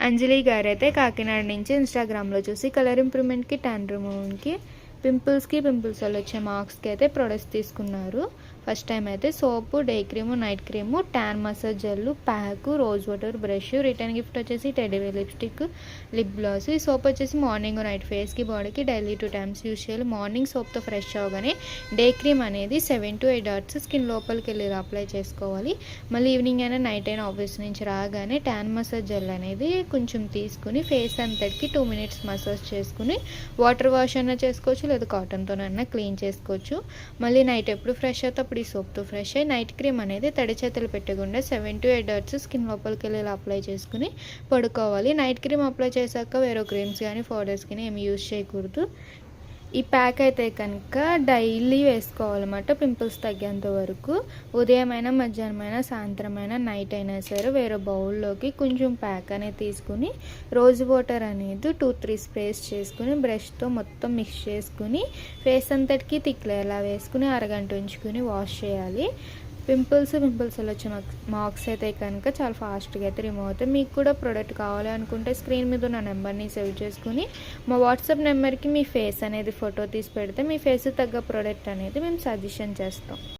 అంజలి గారైతే కాకినాడ నుంచి ఇన్స్టాగ్రామ్లో చూసి కలర్ ఇంప్రూవ్మెంట్కి, ట్యాన్ రిమూవ్కి, పింపుల్స్ వల్ల వచ్చే మార్క్స్కి అయితే ప్రొడక్ట్స్ తీసుకున్నారు. ఫస్ట్ టైం అయితే soap, day cream, night cream, tan massage gel, pack, rose water, brush, return gift వచ్చేసి టెడ్డీవేర్ లిప్స్టిక్, లిప్ గ్లాస్. ఈ సోప్ వచ్చేసి మార్నింగ్ నైట్ ఫేస్కి బాడీకి డైలీ 2 times యూజ్ చేయాలి. మార్నింగ్ సోప్తో ఫ్రెష్ అవగానే డే క్రీమ్ అనేది 7 to 8 డాట్స్ స్కిన్ లోపలికి వెళ్ళి అప్లై చేసుకోవాలి. మళ్ళీ ఈవినింగ్ అయినా నైట్ అయినా ఆఫీస్ నుంచి రాగానే ట్యాన్ మసాజ్ జెల్ అనేది కొంచెం తీసుకుని ఫేస్ అంతటికి 2 minutes మసాజ్ చేసుకుని వాటర్ వాష్ అయినా చేసుకోవచ్చు, లేదా కాటన్తోనైనా క్లీన్ చేసుకోవచ్చు. మళ్ళీ నైట్ ఎప్పుడు ఫ్రెష్ అవుతే ఈ సోప్తో ఫ్రెష్ అయ్యి నైట్ క్రీమ్ అనేది తడి చేతులు పెట్టకుండా 7 to 8 డాట్స్ స్కిన్ లోపలికి వెళ్ళి అప్లై చేసుకుని పడుకోవాలి. నైట్ క్రీమ్ అప్లై చేశాక వేరే క్రీమ్స్ కానీ పౌడర్స్ కానీ ఏమి యూజ్ చేయకూడదు. ఈ ప్యాక్ అయితే కనుక డైలీ వేసుకోవాలన్నమాట, పింపుల్స్ తగ్గేంత వరకు. ఉదయమైనా, మధ్యాహ్నమైనా, సాయంత్రమైనా, నైట్ అయినా సరే వేరే బౌల్లోకి కొంచెం ప్యాక్ అనేది తీసుకుని రోజ్ వాటర్ అనేది 2-3 స్ప్రేస్ చేసుకుని బ్రష్తో మొత్తం మిక్స్ చేసుకుని ఫేస్ అంతటికి తిక్లేలా వేసుకుని అరగంట ఉంచుకుని వాష్ చేయాలి. పింపుల్స్ వల్ల వచ్చే మార్క్స్ అయితే కనుక చాలా ఫాస్ట్గా అయితే రిమూవ్ అవుతాయి. మీకు కూడా ప్రోడక్ట్ కావాలి అనుకుంటే స్క్రీన్ మీద ఉన్న నెంబర్ని సేవ్ చేసుకుని మా వాట్సాప్ నెంబర్కి మీ ఫేస్ అనేది ఫోటో తీసి పెడితే మీ ఫేస్ తగ్గ ప్రోడక్ట్ అనేది మేము సజెషన్ చేస్తాం.